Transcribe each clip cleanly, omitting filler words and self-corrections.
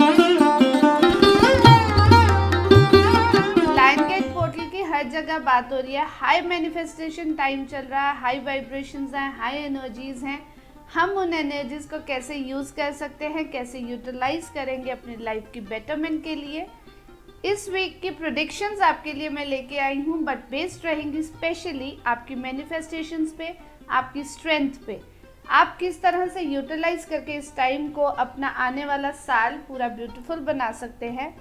Line gate portal की हर जगह बात हो रही है। हाई मैनिफेस्टेशन टाइम चल रहा है, हाई वाइब्रेशंस हैं, हाई एनर्जीज हैं। हम उन एनर्जीज को कैसे यूज कर सकते हैं, कैसे यूटिलाइज करेंगे अपनी लाइफ की बेटरमेंट के लिए। इस वीक की प्रेडिक्शंस आपके लिए मैं लेके आई हूँ, बट बेस्ड रहेंगी स्पेशली आपकी मैनिफेस्टेशंस पे, आपकी स्ट्रेंथ पे। आप किस तरह से यूटिलाइज करके इस टाइम को अपना आने वाला साल पूरा ब्यूटीफुल बना सकते हैं।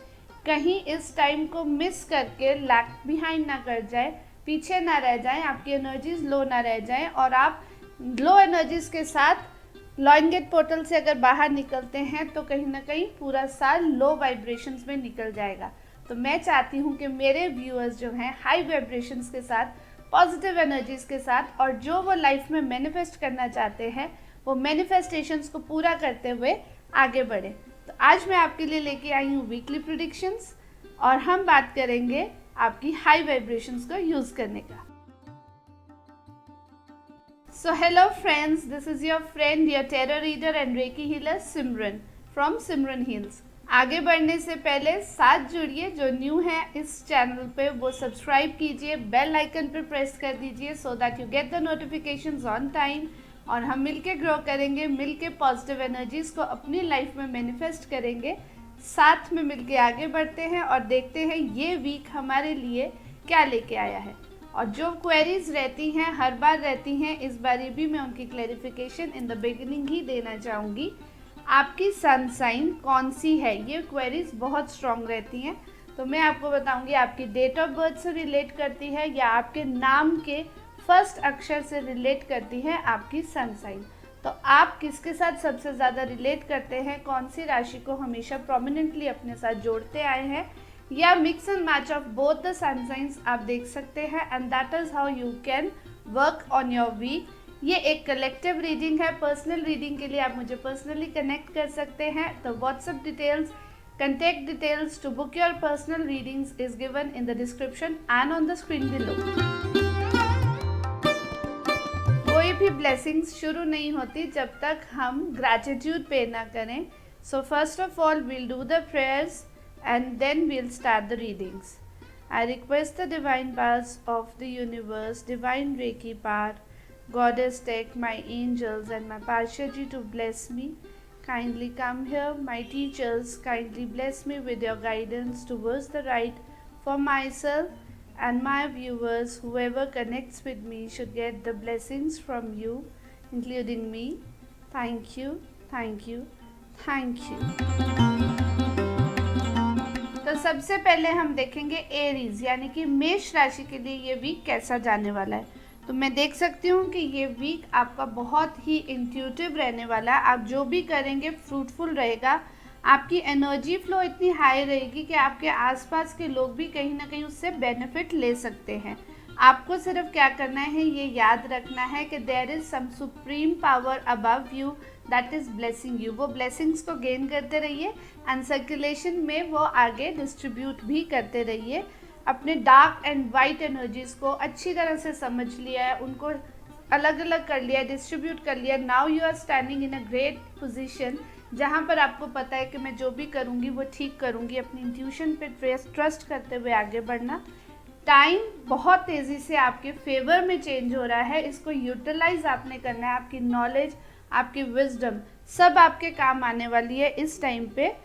कहीं इस टाइम को मिस करके लैग बिहाइंड ना कर जाए, पीछे ना रह जाएं, आपकी एनर्जीज लो ना रह जाएं और आप लो एनर्जीज के साथ लाइन गेट पोर्टल से अगर बाहर निकलते हैं तो कहीं ना कहीं पूरा साल लो वाइब्रेशंस में निकल जाएगा। तो मैं चाहती हूँ कि मेरे व्यूअर्स जो हैं हाई वाइब्रेशंस के साथ, पॉजिटिव एनर्जीज के साथ, और जो वो लाइफ में मैनिफेस्ट करना चाहते हैं वो मैनिफेस्टेशंस को पूरा करते हुए आगे बढ़े। तो आज मैं आपके लिए लेके आई हूँ वीकली प्रेडिक्शंस और हम बात करेंगे आपकी हाई वाइब्रेशंस को यूज करने का। So hello friends, this is your friend, your tarot reader and recce healer Simran from Simran heels. आगे बढ़ने से पहले साथ जुड़िए, जो न्यू है इस चैनल पे वो सब्सक्राइब कीजिए, बेल आइकन पे प्रेस कर दीजिए सो that you get the notifications on time. और हम मिलके ग्रो करेंगे, मिलके पॉजिटिव एनर्जीज को अपनी लाइफ में मैनिफेस्ट करेंगे, साथ में मिलके आगे बढ़ते हैं और देखते हैं ये वीक हमारे लिए क्या लेके आया है। और जो क्वेरीज रहती हैं, हर बार रहती हैं, इस बार भी मैं उनकी क्लैरिफिकेशन इन द बिगिनिंग ही देना चाहूँगी। आपकी सन साइन कौन सी है, ये क्वेरीज बहुत स्ट्रॉन्ग रहती हैं। तो मैं आपको बताऊंगी आपकी डेट ऑफ बर्थ से रिलेट करती है या आपके नाम के फर्स्ट अक्षर से रिलेट करती है आपकी सन साइन। तो आप किसके साथ सबसे ज़्यादा रिलेट करते हैं, कौन सी राशि को हमेशा प्रोमिनेंटली अपने साथ जोड़ते आए हैं, या mix and match of both the sun science आप देख सकते हैं। And that is how you can work on your week. ये एक कलेक्टिव रीडिंग है। पर्सनल रीडिंग के लिए आप मुझे पर्सनली कनेक्ट कर सकते हैं। तो WhatsApp details, contact details to book your personal readings is given in the description and on the screen below. कोई भी blessings शुरू नहीं होती जब तक हम gratitude पे ना करें. So first of all we'll do the prayers and then we'll start the readings. I request the divine powers of the universe, divine Reiki power, Goddess Tech, my angels and my Parshaji to bless me. Kindly come here, my teachers, kindly bless me with your guidance towards the right for myself and my viewers. Whoever connects with me should get the blessings from you, including me. Thank you, thank you, thank you. तो सबसे पहले हम देखेंगे Aries यानी कि मेष राशि के लिए ये वीक कैसा जाने वाला है। तो मैं देख सकती हूँ कि ये वीक आपका बहुत ही इंट्यूटिव रहने वाला है। आप जो भी करेंगे फ्रूटफुल रहेगा। आपकी एनर्जी फ्लो इतनी हाई रहेगी कि आपके आसपास के लोग भी कहीं ना कहीं उससे बेनिफिट ले सकते हैं। आपको सिर्फ क्या करना है, ये याद रखना है कि there is some supreme power above you that is blessing you. वो ब्लेसिंग्स को गेन करते रहिए एंड सर्कुलेशन में वो आगे डिस्ट्रीब्यूट भी करते रहिए। अपने डार्क एंड वाइट एनर्जीज को अच्छी तरह से समझ लिया है, उनको अलग अलग कर लिया, डिस्ट्रीब्यूट कर लिया। Now you are standing in a great position जहाँ पर आपको पता है कि मैं जो भी करूँगी वो ठीक करूँगी। अपनी इंट्यूशन पे ट्रस्ट करते हुए आगे बढ़ना। टाइम बहुत तेज़ी से आपके फेवर में चेंज हो रहा है, इसको यूटिलाइज आपने करना है। आपकी नॉलेज, आपकी विजडम सब आपके काम आने वाली है इस टाइम पे।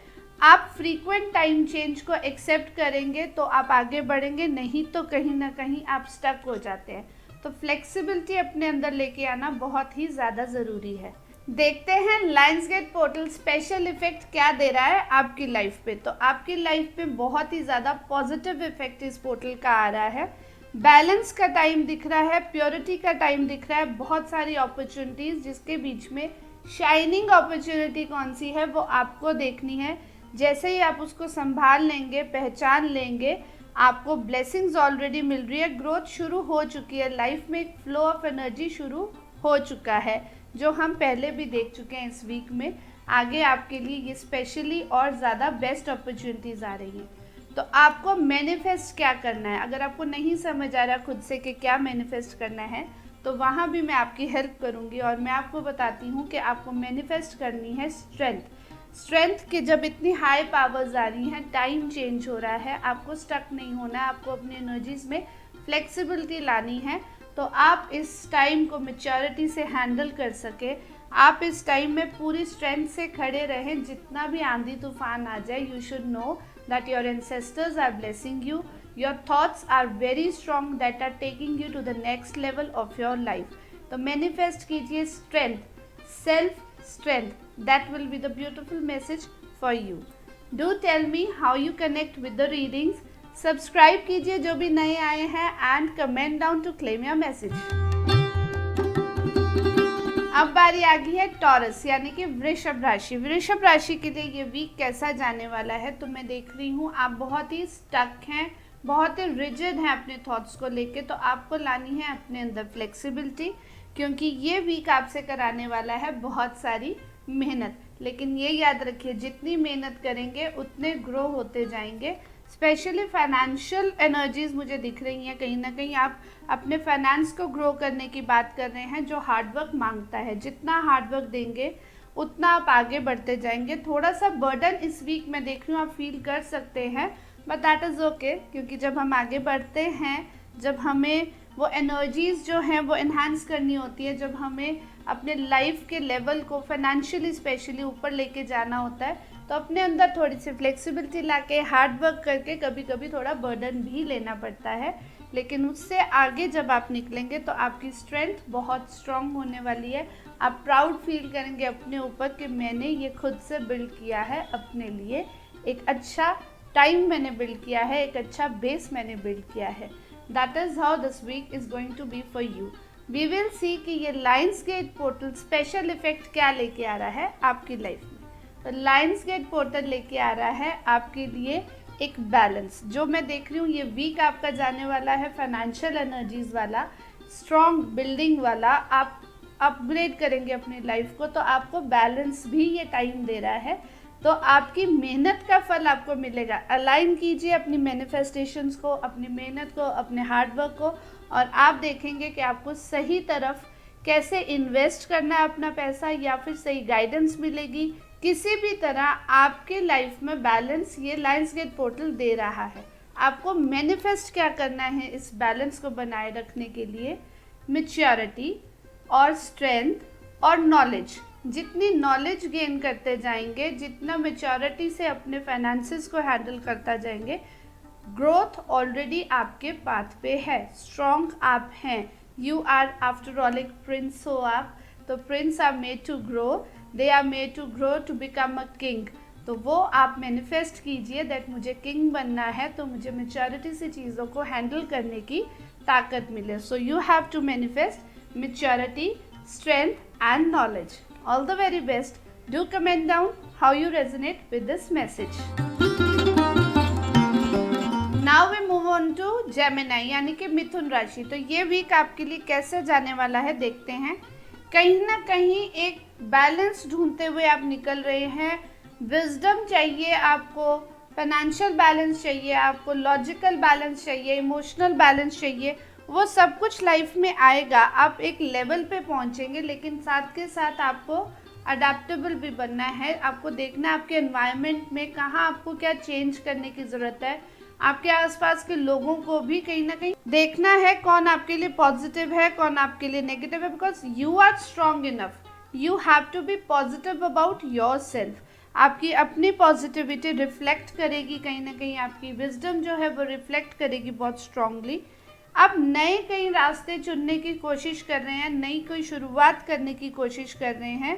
आप फ्रीक्वेंट टाइम चेंज को एक्सेप्ट करेंगे तो आप आगे बढ़ेंगे, नहीं तो कहीं ना कहीं आप स्टक हो जाते हैं। तो फ्लेक्सिबिलिटी अपने अंदर लेके आना बहुत ही ज़्यादा ज़रूरी है। देखते हैं lions gate portal special effect क्या दे रहा है आपकी लाइफ पे। तो आपकी लाइफ पे बहुत ही ज़्यादा पॉजिटिव इफेक्ट इस पोर्टल का आ रहा है। बैलेंस का टाइम दिख रहा है, प्योरिटी का टाइम दिख रहा है, बहुत सारी अपॉर्चुनिटीज़ जिसके बीच में शाइनिंग अपॉर्चुनिटी कौन सी है वो आपको देखनी है। जैसे ही आप उसको संभाल लेंगे, पहचान लेंगे, आपको ब्लेसिंग्स ऑलरेडी मिल रही है। ग्रोथ शुरू हो चुकी है, लाइफ में एक फ्लो ऑफ एनर्जी शुरू हो चुका है जो हम पहले भी देख चुके हैं इस वीक में। आगे आपके लिए ये स्पेशली और ज़्यादा बेस्ट अपॉर्चुनिटीज़ आ रही हैं। तो आपको मैनिफेस्ट क्या करना है, अगर आपको नहीं समझ आ रहा खुद से कि क्या मैनिफेस्ट करना है तो वहाँ भी मैं आपकी हेल्प करूँगी और मैं आपको बताती हूँ कि आपको मैनिफेस्ट करनी है स्ट्रेंथ। स्ट्रेंथ के जब इतनी हाई पावर्स आ रही हैं, टाइम चेंज हो रहा है, आपको स्टक नहीं होना है, आपको अपनी एनर्जीज में फ्लेक्सिबिलिटी लानी है, तो आप इस टाइम को मैच्योरिटी से हैंडल कर सके, आप इस टाइम में पूरी स्ट्रेंथ से खड़े रहें। जितना भी आंधी तूफान आ जाए, you should know that your ancestors are blessing you, your thoughts are very strong that are taking you to the next level of your life. तो मैनिफेस्ट कीजिए strength, self strength. That will be the beautiful message for you. Do tell me how you connect with the readings. Subscribe कीजिए जो भी नए आए हैं and comment down to claim your message. अब बारी आ गई है टॉरस यानी कि वृषभ राशि। वृषभ राशि के लिए ये वीक कैसा जाने वाला है, तो मैं देख रही हूँ आप बहुत ही स्टक हैं, बहुत ही रिजिड हैं अपने थॉट्स को लेके, तो आपको लानी है अपने अंदर फ्लेक्सिबिलिटी, क्योंकि ये वीक आपसे कराने वाला है बहुत सारी मेहनत। लेकिन ये याद रखिए, जितनी मेहनत करेंगे उतने ग्रो होते जाएंगे। स्पेशली फाइनेंशियल एनर्जीज मुझे दिख रही हैं, कहीं ना कहीं आप अपने फाइनेंस को ग्रो करने की बात कर रहे हैं, जो हार्डवर्क मांगता है। जितना हार्डवर्क देंगे उतना आप आगे बढ़ते जाएंगे। थोड़ा सा बर्डन इस वीक मैं देख रही हूँ आप फील कर सकते हैं, बट दैट इज़ ओके, क्योंकि जब हम आगे बढ़ते हैं, जब हमें वो एनर्जीज़ जो हैं वो इन्हांस करनी होती है, जब हमें अपने लाइफ के लेवल को फाइनेंशियली स्पेशली ऊपर लेके जाना होता है, तो अपने अंदर थोड़ी सी फ्लेक्सिबिलिटी लाके हार्ड वर्क करके कभी कभी थोड़ा बर्डन भी लेना पड़ता है। लेकिन उससे आगे जब आप निकलेंगे तो आपकी स्ट्रेंथ बहुत स्ट्रांग होने वाली है। आप प्राउड फील करेंगे अपने ऊपर कि मैंने ये खुद से बिल्ड किया है अपने लिए, एक अच्छा टाइम मैंने बिल्ड किया है, एक अच्छा बेस मैंने बिल्ड किया है। That is how this week is going to be for you. We will see कि ये लायंसगेट पोर्टल स्पेशल इफेक्ट क्या लेके आ रहा है आपकी लाइफ में। तो लायंसगेट पोर्टल लेके आ रहा है आपके लिए एक बैलेंस। जो मैं देख रही हूँ ये वीक आपका जाने वाला है फाइनेंशियल एनर्जीज वाला, स्ट्रॉन्ग बिल्डिंग वाला। आप अपग्रेड करेंगे अपनी लाइफ को, तो आपको बैलेंस भी ये टाइम दे रहा है, तो आपकी मेहनत का फल आपको मिलेगा। अलाइन कीजिए अपनी मैनिफेस्टेशंस को, अपनी मेहनत को, अपने हार्डवर्क को, और आप देखेंगे कि आपको सही तरफ कैसे इन्वेस्ट करना है अपना पैसा, या फिर सही गाइडेंस मिलेगी। किसी भी तरह आपके लाइफ में बैलेंस ये लायंसगेट पोर्टल दे रहा है। आपको मैनिफेस्ट क्या करना है इस बैलेंस को बनाए रखने के लिए? मैच्योरिटी और स्ट्रेंथ और नॉलेज। जितनी नॉलेज गेन करते जाएंगे, जितना मैच्योरिटी से अपने फाइनेंसेस को हैंडल करता जाएंगे, ग्रोथ ऑलरेडी आपके पाथ पे है। स्ट्रॉन्ग आप हैं, यू आर आफ्टर ऑल एक प्रिंस हो आप, तो prince are made to grow, they are made to grow to become a king. तो वो आप मैनिफेस्ट कीजिए दैट मुझे किंग बनना है, तो मुझे मैच्योरिटी से चीज़ों को हैंडल करने की ताकत मिले। So you have to manifest maturity, strength and knowledge. All the very best. Do comment down how you resonate with this message. Now we move on to Gemini यानी कि मिथुन राशि। तो ये वीक आपके लिए कैसे जाने वाला है देखते हैं। कहीं ना कहीं एक बैलेंस ढूंढते हुए आप निकल रहे हैं। विजडम चाहिए आपको, फाइनेंशियल बैलेंस चाहिए आपको, लॉजिकल बैलेंस चाहिए, इमोशनल बैलेंस चाहिए। वो सब कुछ लाइफ में आएगा, आप एक लेवल पे पहुंचेंगे, लेकिन साथ के साथ आपको अडेप्टेबल भी बनना है। आपको देखना है आपके एनवायरनमेंट में कहाँ आपको क्या चेंज करने की ज़रूरत है। आपके आसपास के लोगों को भी कहीं ना कहीं देखना है कौन आपके लिए पॉजिटिव है, कौन आपके लिए नेगेटिव है, because you are strong enough. You have to be positive about yourself. आपकी अपनी पॉजिटिविटी रिफ्लेक्ट करेगी, कहीं ना कहीं आपकी विजडम जो है वो रिफ्लेक्ट करेगी बहुत स्ट्रांगली। आप नए कई रास्ते चुनने की कोशिश कर रहे हैं, नई कोई शुरुआत करने की कोशिश कर रहे हैं,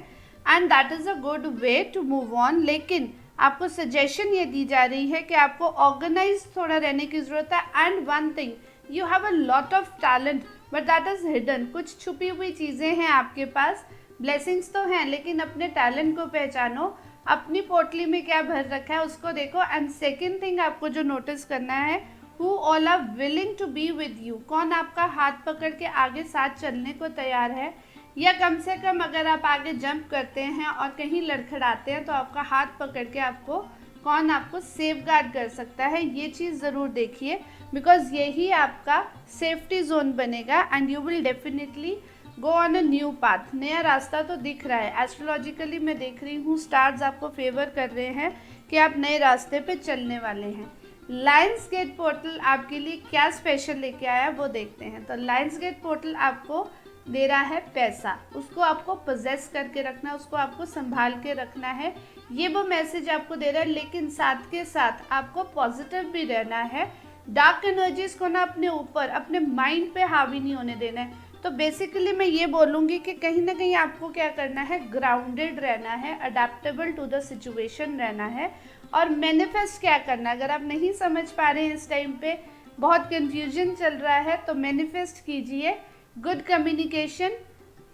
and that is a good way to move on. लेकिन आपको सजेशन ये दी जा रही है कि आपको ऑर्गेनाइज थोड़ा रहने की ज़रूरत है। And one thing, you have a lot of talent but that is hidden. कुछ छुपी हुई चीज़ें हैं आपके पास, ब्लेसिंग्स तो हैं, लेकिन अपने टैलेंट को पहचानो, अपनी पोटली में क्या भर रखा है उसको देखो। एंड सेकेंड थिंग आपको जो नोटिस करना है, who all are willing to be with you। कौन आपका हाथ पकड़ के आगे साथ चलने को तैयार है, या कम से कम अगर आप आगे जंप करते हैं और कहीं लड़खड़ाते हैं तो आपका हाथ पकड़ के आपको कौन आपको सेफ गार्ड कर सकता है, ये चीज़ ज़रूर देखिए, बिकॉज यही आपका सेफ्टी जोन बनेगा and you will definitely go on a new path. नया रास्ता तो दिख रहा है, एस्ट्रोलॉजिकली मैं देख रही हूँ स्टार्स आपको फेवर कर रहे हैं कि आप नए रास्ते पे चलने वाले हैं। लायंस गेट पोर्टल आपके लिए क्या स्पेशल लेके आया वो देखते हैं। तो लायंस गेट पोर्टल आपको दे रहा है पैसा, उसको आपको पोजेस करके रखना है, उसको आपको संभाल के रखना है, ये वो मैसेज आपको दे रहा है। लेकिन साथ के साथ आपको पॉजिटिव भी रहना है, डार्क एनर्जीज को ना अपने ऊपर, अपने माइंड पे हावी नहीं होने देना है। तो बेसिकली मैं ये बोलूँगी कि कहीं ना कहीं आपको क्या करना है, ग्राउंडेड रहना है, अडेप्टेबल टू द सिचुएशन रहना है और मैनिफेस्ट क्या करना है। अगर आप नहीं समझ पा रहे हैं इस टाइम पे, बहुत कन्फ्यूजन चल रहा है, तो मैनिफेस्ट कीजिए गुड कम्युनिकेशन,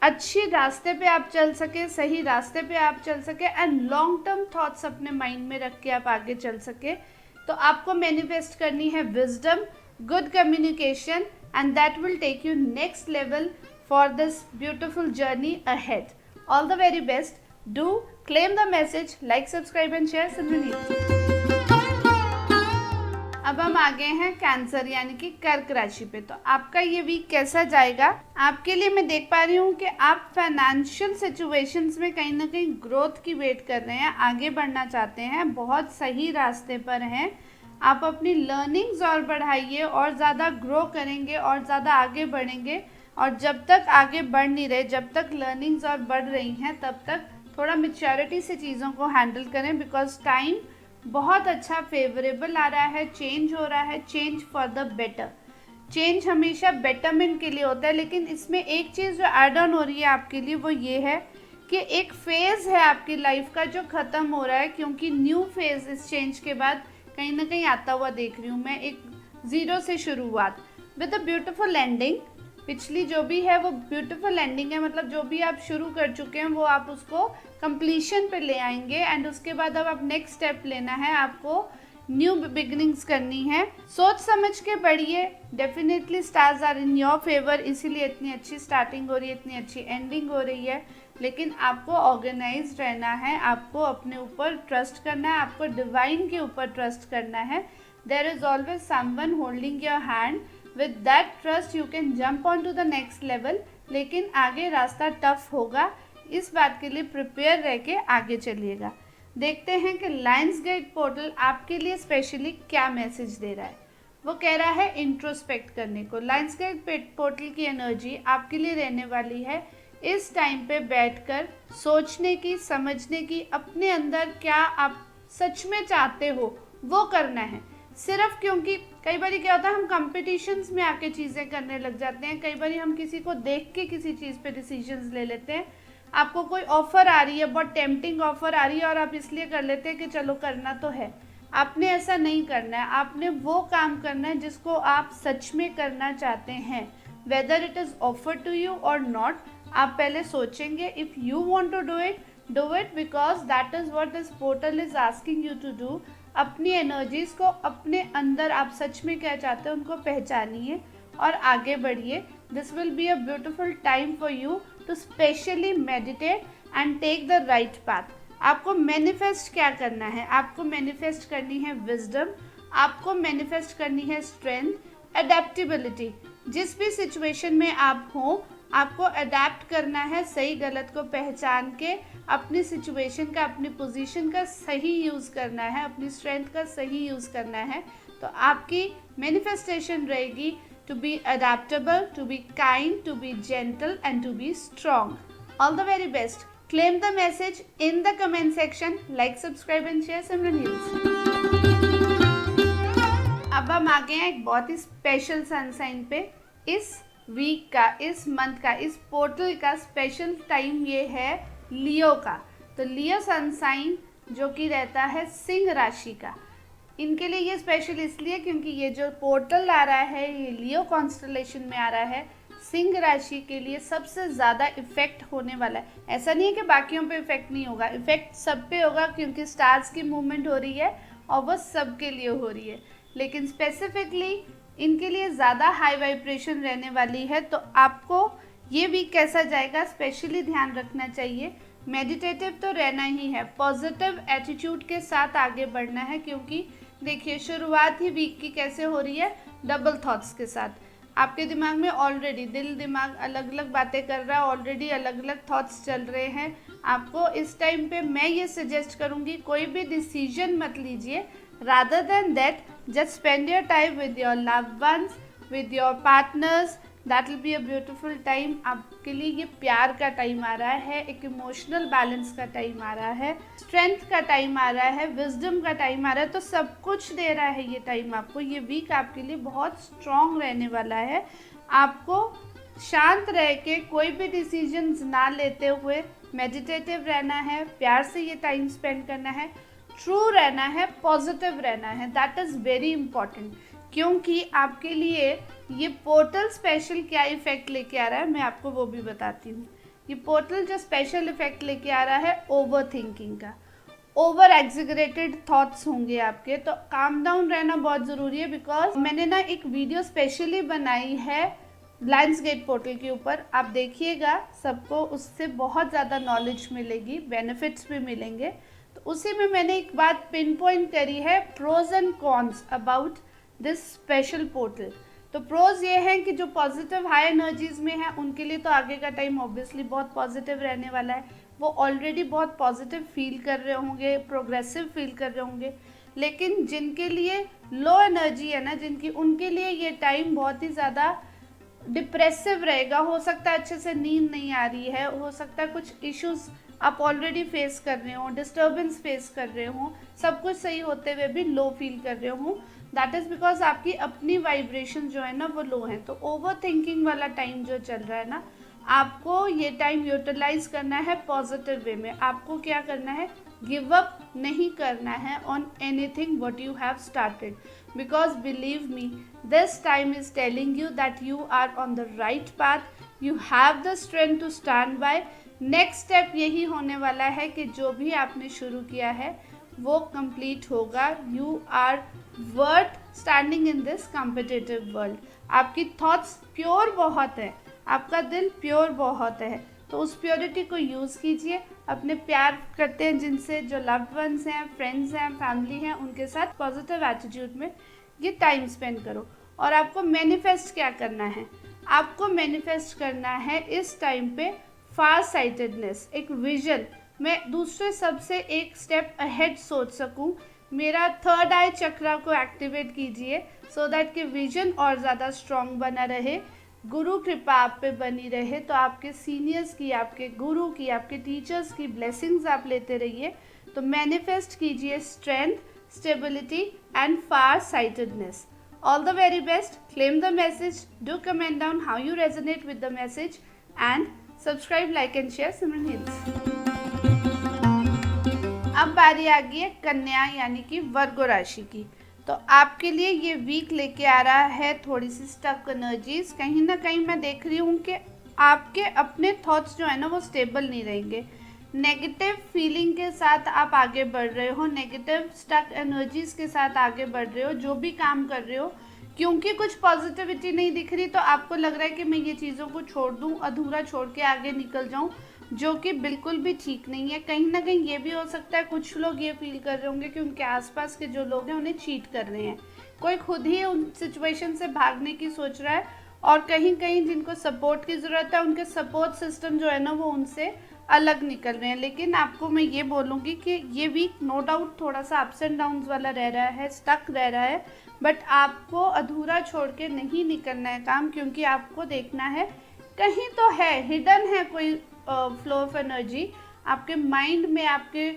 अच्छी रास्ते पे आप चल सके, सही रास्ते पे आप चल सके एंड लॉन्ग टर्म थॉट्स अपने माइंड में रख के आप आगे चल सके। तो आपको मैनिफेस्ट करनी है wisdom, good communication and that will take you next level for this beautiful journey ahead. All the very best, do claim the message, like, subscribe and share Simran. अब हम आ गए हैं कैंसर यानी कि कर्क राशि पे। तो आपका ये वीक कैसा जाएगा आपके लिए, मैं देख पा रही हूँ कि आप फाइनेंशियल सिचुएशंस में कहीं ना कहीं ग्रोथ की वेट कर रहे हैं, आगे बढ़ना चाहते हैं, बहुत सही रास्ते पर हैं। आप अपनी लर्निंग्स और बढ़ाइए और ज़्यादा ग्रो करेंगे और ज़्यादा आगे बढ़ेंगे। और जब तक आगे बढ़ नहीं रहे, जब तक लर्निंग्स और बढ़ रही हैं, तब तक थोड़ा मैच्योरिटी से चीज़ों को हैंडल करें, बिकॉज टाइम बहुत अच्छा फेवरेबल आ रहा है, चेंज हो रहा है, change for the better. Change हमेशा बेटरमेंट के लिए होता है, लेकिन इसमें एक चीज़ जो ऐड ऑन हो रही है आपके लिए वो ये है कि एक फेज़ है आपकी लाइफ का जो ख़त्म हो रहा है, क्योंकि न्यू फेज़ इस चेंज के बाद कहीं ना कहीं आता हुआ देख रही हूँ मैं। एक ज़ीरो से शुरुआत विद अ ब्यूटिफुल एंडिंग। पिछली जो भी है वो ब्यूटीफुल एंडिंग है, मतलब जो भी आप शुरू कर चुके हैं वो आप उसको कंप्लीशन पे ले आएंगे एंड उसके बाद अब आप नेक्स्ट स्टेप लेना है, आपको न्यू बिगिनिंग्स करनी है। सोच समझ के बढ़िए, definitely stars are in your favour, इसीलिए इतनी अच्छी स्टार्टिंग हो रही है, इतनी अच्छी एंडिंग हो रही है। लेकिन आपको ऑर्गेनाइज रहना है, आपको अपने ऊपर ट्रस्ट करना है, आपको डिवाइन के ऊपर ट्रस्ट करना है। There is always someone holding your hand, with that trust you can jump on to the next level. लेकिन आगे रास्ता टफ होगा, इस बात के लिए प्रिपेयर रह के आगे चलिएगा। देखते हैं कि लायंस गेट पोर्टल आपके लिए स्पेशली क्या मैसेज दे रहा है। वो कह रहा है इंट्रोस्पेक्ट करने को। लायंस गेट पोर्टल की एनर्जी आपके लिए रहने वाली है इस टाइम पे बैठकर सोचने की, समझने की, अपने अंदर क्या आप सच में चाहते हो वो करना है। सिर्फ क्योंकि कई बार क्या होता है, हम कंपटीशंस में आके चीज़ें करने लग जाते हैं, कई बार हम किसी को देख के किसी चीज़ पे डिसीजंस ले लेते हैं। आपको कोई ऑफ़र आ रही है, बहुत टेम्पटिंग ऑफ़र आ रही है और आप इसलिए कर लेते हैं कि चलो करना तो है। आपने ऐसा नहीं करना है, आपने वो काम करना है जिसको आप सच में करना चाहते हैं, whether it is offer to you और नॉट। आप पहले सोचेंगे, if you want to do it because that is what this portal is asking you to do. अपनी एनर्जीज को अपने अंदर आप सच में क्या चाहते हैं उनको पहचानिए और आगे बढ़िए। This will be a beautiful time for you to specially meditate and take the right path. आपको मैनिफेस्ट क्या करना है, आपको मैनिफेस्ट करनी है विजडम, आपको मैनिफेस्ट करनी है स्ट्रेंथ, अडेप्टेबिलिटी। जिस भी सिचुएशन में आप हो आपको अडेप्ट करना है, सही गलत को पहचान के अपनी सिचुएशन का, अपनी पोजीशन का सही यूज़ करना है, अपनी स्ट्रेंथ का सही यूज़ करना है। तो आपकी मैनिफेस्टेशन रहेगी to be adaptable, to be kind, to be gentle and to be strong. All the very best. Claim the message in the comment section, like, subscribe and share Simran Hills. अब हम आ गए हैं एक बहुत ही स्पेशल सनसाइन पे। इस week का, इस मंथ का, इस पोर्टल का स्पेशल टाइम ये है लियो का। तो लियो सनसाइन जो कि रहता है सिंह राशि का, इनके लिए ये स्पेशल इसलिए क्योंकि ये जो पोर्टल आ रहा है ये लियो कॉन्स्टलेशन में आ रहा है। सिंह राशि के लिए सबसे ज़्यादा इफेक्ट होने वाला है। ऐसा नहीं है कि बाकियों पे इफेक्ट नहीं होगा, इफेक्ट सब पे होगा क्योंकि स्टार्स की मूवमेंट हो रही है और वो सब के लिए हो रही है। लेकिन स्पेसिफिकली इनके लिए ज़्यादा हाई वाइब्रेशन रहने वाली है। तो आपको ये वीक कैसा जाएगा स्पेशली ध्यान रखना चाहिए। मेडिटेटिव तो रहना ही है, पॉजिटिव एटीट्यूड के साथ आगे बढ़ना है, क्योंकि देखिए शुरुआत ही वीक की कैसे हो रही है, डबल थॉट्स के साथ। आपके दिमाग में ऑलरेडी दिल दिमाग अलग अलग बातें कर रहा है, ऑलरेडी अलग अलग थॉट्स चल रहे हैं। आपको इस टाइम पे मैं ये सजेस्ट करूँगी कोई भी डिसीजन मत लीजिए, rather than that just spend your time with your loved ones, with your partners, that will be a beautiful time. आपके लिए ये प्यार का टाइम आ रहा है, एक इमोशनल बैलेंस का टाइम आ रहा है, स्ट्रेंथ का टाइम आ रहा है, विजडम का टाइम आ रहा है, तो सब कुछ दे रहा है ये टाइम आपको। ये वीक आपके लिए बहुत स्ट्रॉन्ग रहने वाला है। आपको शांत रह के कोई भी डिसीजंस ना लेते हुए मेडिटेटिव रहना है, प्यार से ये टाइम स्पेंड करना है, ट्रू रहना है, पॉजिटिव रहना है, दैट इज़ वेरी इंपॉर्टेंट। क्योंकि आपके लिए ये पोर्टल स्पेशल क्या इफेक्ट लेके आ रहा है मैं आपको वो भी बताती हूँ। ये पोर्टल जो स्पेशल इफेक्ट लेके आ रहा है ओवर थिंकिंग का, ओवर एग्जिगरेटेड थॉट्स होंगे आपके, तो काम डाउन रहना बहुत ज़रूरी है। बिकॉज मैंने ना एक वीडियो स्पेशली बनाई है लायंस गेट पोर्टल के ऊपर, आप देखिएगा, सबको उससे बहुत ज़्यादा नॉलेज मिलेगी, बेनिफिट्स भी मिलेंगे। तो उसी में मैंने एक बात पिन पॉइंट करी है, pros and cons about this special portal. तो प्रोज ये हैं कि जो पॉजिटिव हाई एनर्जीज में है उनके लिए तो आगे का टाइम ऑब्वियसली बहुत पॉजिटिव रहने वाला है, वो ऑलरेडी बहुत पॉजिटिव फील कर रहे होंगे, प्रोग्रेसिव फील कर रहे होंगे। लेकिन जिनके लिए लो एनर्जी है ना, जिनकी, उनके लिए ये टाइम बहुत ही ज़्यादा डिप्रेसिव रहेगा। हो सकता है अच्छे से नींद नहीं आ रही है, हो सकता है कुछ इश्यूज आप ऑलरेडी फेस कर रहे हो, डिस्टर्बेंस फेस कर रहे हो, सब कुछ सही होते हुए भी लो फील कर रहे हो। दैट इज़ बिकॉज आपकी अपनी वाइब्रेशन जो है ना वो लो है। तो ओवर थिंकिंग वाला टाइम जो चल रहा है ना, आपको ये टाइम यूटिलाइज करना है पॉजिटिव वे में। आपको क्या करना है, गिव अप नहीं करना है on anything what you have started, because believe me this time is telling you that you are on the right path, you have the strength to stand by. Next step यही होने वाला है कि जो भी आपने शुरू किया है वो कंप्लीट होगा। You are worth standing in this competitive world. आपकी थॉट्स प्योर बहुत है, आपका दिल प्योर बहुत है, तो उस प्योरिटी को यूज़ कीजिए। अपने प्यार करते हैं जिनसे, जो लव्ड वंस हैं, फ्रेंड्स हैं, फैमिली हैं, उनके साथ पॉजिटिव एटीट्यूड में ये टाइम स्पेंड करो। और आपको मैनिफेस्ट क्या करना है, आपको मैनिफेस्ट करना है इस टाइम पे फार साइटेडनेस, एक विजन। मैं दूसरे सबसे एक स्टेप अहेड सोच सकूं, मेरा थर्ड आई चक्रा को एक्टिवेट कीजिए सो दैट कि विजन और ज़्यादा स्ट्रॉन्ग बना रहे, गुरु कृपा आप पे बनी रहे। तो आपके सीनियर्स की, आपके गुरु की, आपके टीचर्स की ब्लेसिंग्स आप लेते रहिए। तो मैनिफेस्ट कीजिए strength, stability and far sightedness. All the very best, claim the message, do comment down how you resonate with the message and subscribe, like and share Simran Hills. अब बारी आ गई है कन्या यानी कि वर्गो राशि की। तो आपके लिए ये वीक लेके आ रहा है थोड़ी सी स्टक एनर्जीज। कहीं ना कहीं मैं देख रही हूँ कि आपके अपने थॉट्स जो है ना वो स्टेबल नहीं रहेंगे, नेगेटिव फीलिंग के साथ आप आगे बढ़ रहे हो, नेगेटिव स्टक एनर्जीज के साथ आगे बढ़ रहे हो, जो भी काम कर रहे हो, क्योंकि कुछ पॉजिटिविटी नहीं दिख रही तो आपको लग रहा है कि मैं ये चीज़ों को छोड़ दूँ, अधूरा छोड़ के आगे निकल जाऊँ, जो कि बिल्कुल भी ठीक नहीं है। कहीं ना कहीं ये भी हो सकता है कुछ लोग ये फील कर रहे होंगे कि उनके आसपास के जो लोग हैं उन्हें चीट कर रहे हैं, कोई खुद ही उन सिचुएशन से भागने की सोच रहा है, और कहीं कहीं जिनको सपोर्ट की ज़रूरत है उनके सपोर्ट सिस्टम जो है ना वो उनसे अलग निकल रहे हैं। लेकिन आपको मैं ये बोलूँगी कि ये वीक नो डाउट थोड़ा सा अप्स एंड डाउन्स वाला रह रहा है, स्टक रह रहा है, बट आपको अधूरा छोड़ के नहीं निकलना है काम, क्योंकि आपको देखना है कहीं तो है, हिडन है कोई फ्लो ऑफ एनर्जी आपके माइंड में, आपके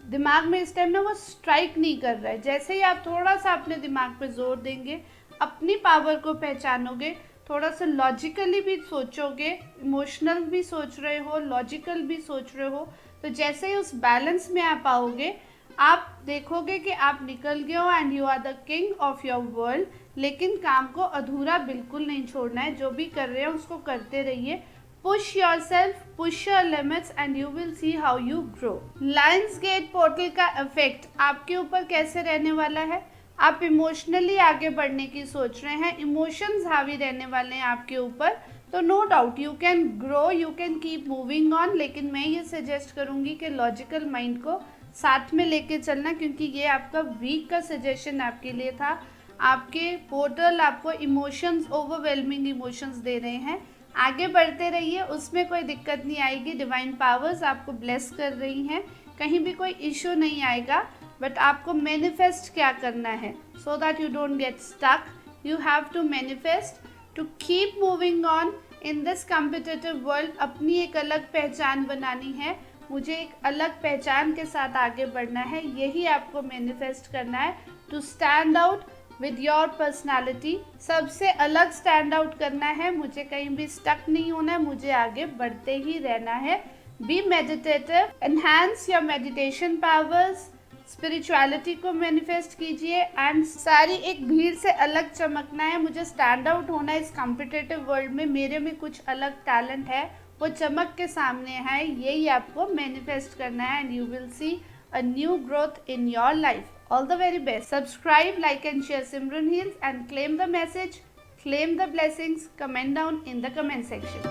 दिमाग में इस टाइम ना वो स्ट्राइक नहीं कर रहा है। जैसे ही आप थोड़ा सा अपने दिमाग पे जोर देंगे, अपनी पावर को पहचानोगे, थोड़ा सा लॉजिकली भी सोचोगे, इमोशनल भी सोच रहे हो, लॉजिकल भी सोच रहे हो, तो जैसे ही उस बैलेंस में आप आओगे, आप देखोगे कि आप निकल गए हो and you are the king of your world. लेकिन काम को अधूरा बिल्कुल नहीं छोड़ना है, जो भी कर रहे हैं उसको करते रहिए। Push yourself, push your limits and you will see how you grow. Lions gate portal का इफेक्ट आपके ऊपर कैसे रहने वाला है, आप इमोशनली आगे बढ़ने की सोच रहे हैं, इमोशंस हावी रहने वाले हैं आपके ऊपर, तो no doubt you can grow, you can keep moving on. लेकिन मैं ये सजेस्ट करूँगी कि लॉजिकल माइंड को साथ में लेके चलना, क्योंकि ये आपका वीक का सजेशन आपके लिए था। आपके पोर्टल आपको इमोशंस, ओवरवेलमिंग इमोशंस दे रहे हैं। आगे बढ़ते रहिए, उसमें कोई दिक्कत नहीं आएगी। डिवाइन पावर्स आपको ब्लेस कर रही हैं, कहीं भी कोई इशू नहीं आएगा। बट आपको मैनिफेस्ट क्या करना है so that you don't get stuck. You have to manifest to keep moving on in this competitive world. अपनी एक अलग पहचान बनानी है, मुझे एक अलग पहचान के साथ आगे बढ़ना है, यही आपको मैनिफेस्ट करना है। To stand out with your personality, सबसे अलग स्टैंड आउट करना है, मुझे कहीं भी स्टक नहीं होना है, मुझे आगे बढ़ते ही रहना है। Be meditative, enhance your meditation powers, spirituality को मैनिफेस्ट कीजिए एंड सारी एक भीड़ से अलग चमकना है। मुझे स्टैंड आउट होना है इस कॉम्पिटिटिव वर्ल्ड में, मेरे में कुछ अलग टैलेंट है, वो चमक के सामने है, यही आपको मैनिफेस्ट करना है and you will C a new growth in your life. All the very best. Subscribe, like and share Simran Heals and claim the message, claim the blessings. Comment down in the comment section.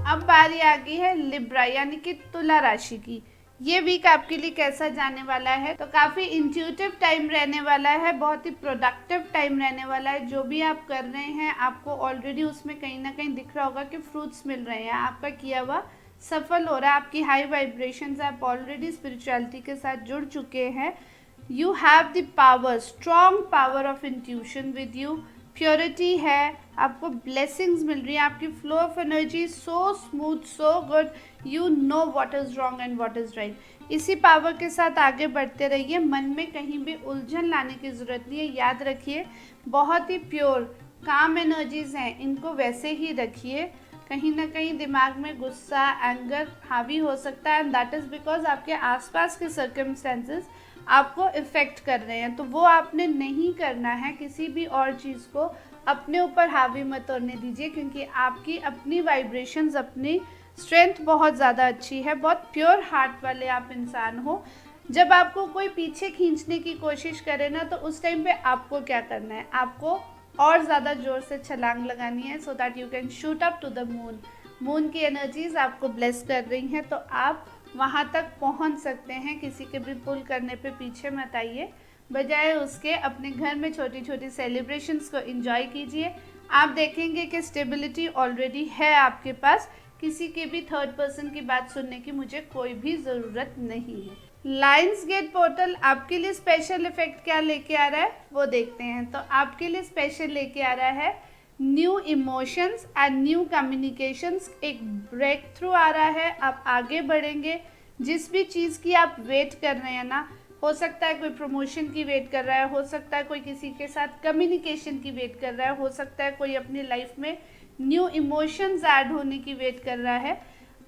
अब बारी आ गई है Libra यानी कि तुला राशि की। ये वीक आपके लिए कैसा जाने वाला है? तो काफ़ी इंट्यूटिव टाइम रहने वाला है, बहुत ही प्रोडक्टिव टाइम रहने वाला है। जो भी आप कर रहे हैं आपको ऑलरेडी उसमें कहीं ना कहीं दिख रहा होगा कि फ्रूट्स मिल रहे हैं, आपका किया हुआ सफल हो रहा है। आपकी हाई वाइब्रेशंस, आप ऑलरेडी स्पिरिचुअलिटी के साथ जुड़ चुके हैं। You have the power, strong power of intuition with you. Purity है, आपको ब्लेसिंग्स मिल रही है, आपकी flow of energy so smooth, so good, you know what is wrong and what is right. इसी पावर के साथ आगे बढ़ते रहिए, मन में कहीं भी उलझन लाने की ज़रूरत नहीं है। याद रखिए, बहुत ही प्योर काम एनर्जीज हैं, इनको वैसे ही रखिए। कहीं ना कहीं दिमाग में गुस्सा, एंगर हावी हो सकता है एंड दैट इज़ बिकॉज आपके आसपास के सर्कमस्टेंसेस आपको इफ़ेक्ट कर रहे हैं, तो वो आपने नहीं करना है। किसी भी और चीज़ को अपने ऊपर हावी मत होने दीजिए, क्योंकि आपकी अपनी वाइब्रेशंस, अपनी स्ट्रेंथ बहुत ज़्यादा अच्छी है, बहुत प्योर हार्ट वाले आप इंसान हो। जब आपको कोई पीछे खींचने की कोशिश करे ना, तो उस टाइम पे आपको क्या करना है, आपको और ज़्यादा ज़ोर से छलांग लगानी है so that you can shoot up to the moon. Moon की एनर्जीज आपको ब्लेस कर रही हैं, तो आप वहाँ तक पहुँच सकते हैं। किसी के भी पुल करने पे पीछे मत आइए, बजाय उसके अपने घर में छोटी छोटी सेलिब्रेशंस को एंजॉय कीजिए। आप देखेंगे कि स्टेबिलिटी ऑलरेडी है आपके पास, किसी के भी थर्ड पर्सन की बात सुनने की मुझे कोई भी ज़रूरत नहीं है। लायंस गेट पोर्टल आपके लिए स्पेशल इफेक्ट क्या लेके आ रहा है वो देखते हैं। तो आपके लिए स्पेशल लेके आ रहा है new emotions and new communications. एक ब्रेक थ्रू आ रहा है, आप आगे बढ़ेंगे। जिस भी चीज़ की आप वेट कर रहे हैं ना, हो सकता है कोई प्रमोशन की वेट कर रहा है, हो सकता है कोई किसी के साथ कम्युनिकेशन की वेट कर रहा है, हो सकता है कोई अपनी लाइफ में न्यू इमोशंस ऐड होने की वेट कर रहा है।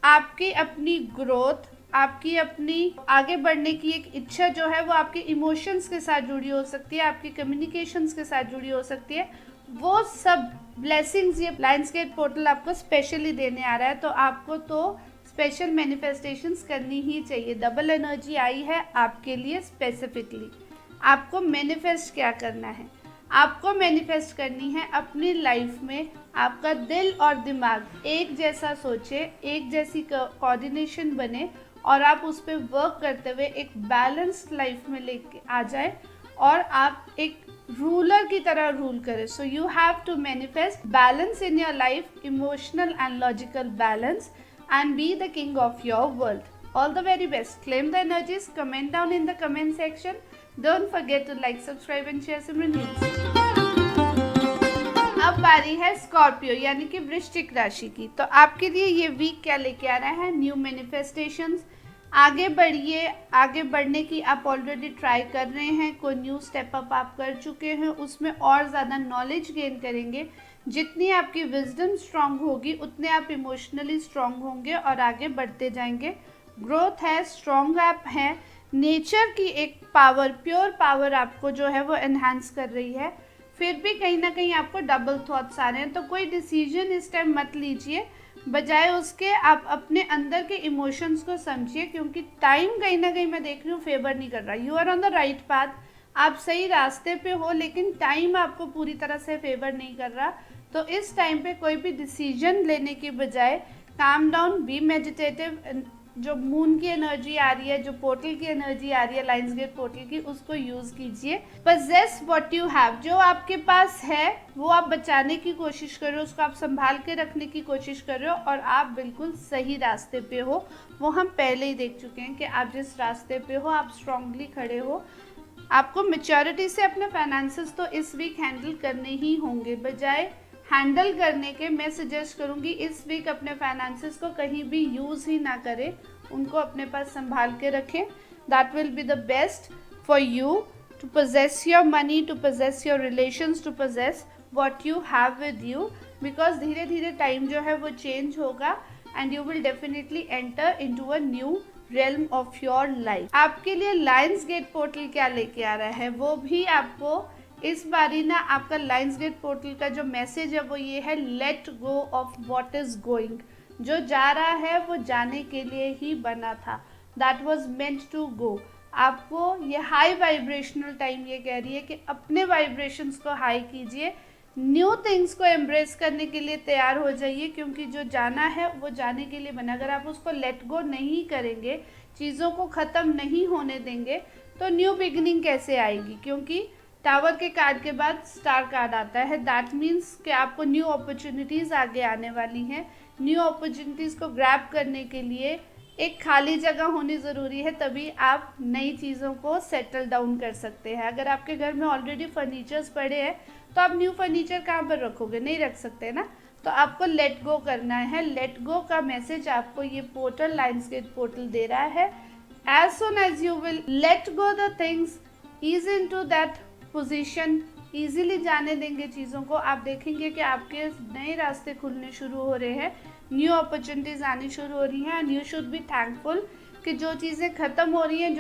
आपकी अपनी ग्रोथ, आपकी अपनी आगे बढ़ने की एक इच्छा जो है वो आपके इमोशंस के साथ जुड़ी हो सकती है, आपकी कम्युनिकेशंस के साथ जुड़ी हो सकती है। वो सब ब्लेसिंग्स ये लायंस गेट पोर्टल आपको स्पेशली देने आ रहा है, तो आपको तो स्पेशल मैनिफेस्टेशंस करनी ही चाहिए। डबल एनर्जी आई है आपके लिए स्पेसिफिकली। आपको मैनिफेस्ट क्या करना है? आपको मैनिफेस्ट करनी है अपनी लाइफ में आपका दिल और दिमाग एक जैसा सोचे, एक जैसी कोऑर्डिनेशन बने और आप उस पर वर्क करते हुए एक बैलेंस्ड लाइफ में लेके आ जाए और आप एक रूलर की तरह रूल करें। So you have to manifest balance in your life, emotional and logical balance, and be the king of your world. All the very best. Claim the energies. Comment down in the comment section. Don't forget to like, subscribe and share Simran Heals. अब बारी है Scorpio यानी कि वृश्चिक राशि की। तो आपके लिए ये वीक क्या लेके आ रहा है? New manifestations. आगे बढ़िए, आगे बढ़ने की आप ऑलरेडी ट्राई कर रहे हैं, कोई न्यू स्टेप अप आप कर चुके हैं, उसमें और ज़्यादा नॉलेज गेन करेंगे। जितनी आपकी विजडम स्ट्रांग होगी उतने आप इमोशनली स्ट्रांग होंगे और आगे बढ़ते जाएंगे। ग्रोथ है, स्ट्रांग आप हैं, नेचर की एक पावर, प्योर पावर आपको जो है वो एनहांस कर रही है। फिर भी कहीं ना कहीं आपको डबल थॉट्स आ रहे हैं, तो कोई डिसीजन इस टाइम मत लीजिए, बजाय उसके आप अपने अंदर के इमोशंस को समझिए, क्योंकि टाइम कहीं ना कहीं मैं देख रही हूँ फेवर नहीं कर रहा। You are on the right path, आप सही रास्ते पे हो, लेकिन टाइम आपको पूरी तरह से फेवर नहीं कर रहा। तो इस टाइम पे कोई भी डिसीजन लेने की बजाय काम डाउन, बी मेडिटेटिव, जो मून की एनर्जी आ रही है, जो पोर्टल की एनर्जी आ रही है लायंस गेट पोर्टल की, उसको यूज कीजिए। पजेस व्हाट यू हैव, जो आपके पास है वो आप बचाने की कोशिश कर रहे हो, उसको आप संभाल के रखने की कोशिश कर रहे हो और आप बिल्कुल सही रास्ते पे हो। वो हम पहले ही देख चुके हैं कि आप जिस रास्ते पे हो आप स्ट्रांगली खड़े हो। आपको मेच्योरिटी से अपने फाइनेंसेस तो इस वीक हैंडल करने ही होंगे। बजाय हैंडल करने के मैं सजेस्ट करूंगी इस वीक अपने फाइनेंसेस को कहीं भी यूज़ ही ना करें, उनको अपने पास संभाल के रखें। That will be the best for you to possess your money, to possess your relations, to possess what you have with you, because धीरे धीरे टाइम जो है वो चेंज होगा and you will definitely enter into a new realm of your life। आपके लिए Lions gate portal क्या लेके आ रहा है वो भी आपको इस बारी ना, आपका लायंस गेट पोर्टल का जो मैसेज है वो ये है, let go of what is going. जो जा रहा है वो जाने के लिए ही बना था, that was meant to go. आपको ये हाई वाइब्रेशनल टाइम ये कह रही है कि अपने वाइब्रेशंस को हाई कीजिए, न्यू थिंग्स को एम्ब्रेस करने के लिए तैयार हो जाइए, क्योंकि जो जाना है वो जाने के लिए बना। अगर आप उसको लेट गो नहीं करेंगे, चीज़ों को ख़त्म नहीं होने देंगे, तो न्यू बिगिनिंग कैसे आएगी? क्योंकि टावर के कार्ड के बाद स्टार कार्ड आता है, दैट मीन्स कि आपको न्यू अपॉर्चुनिटीज़ आगे आने वाली हैं। न्यू अपॉर्चुनिटीज़ को ग्रैब करने के लिए एक खाली जगह होनी ज़रूरी है, तभी आप नई चीज़ों को सेटल डाउन कर सकते हैं। अगर आपके घर में ऑलरेडी फर्नीचर्स पड़े हैं तो आप न्यू फर्नीचर कहाँ पर रखोगे? नहीं रख सकते ना। तो आपको लेट गो करना है। लेट गो का मैसेज आपको ये पोर्टल, लायंस गेट पोर्टल दे रहा है। As soon as you will let go the things, ease into that position, easily जाने देंगे चीज़ों को, आप देखेंगे कि आपके नए रास्ते खुलने शुरू हो रहे हैं, न्यू अपॉर्चुनिटीज़ आनी शुरू हो रही हैं। And you should be thankful कि जो चीज़ें ख़त्म हो रही हैं,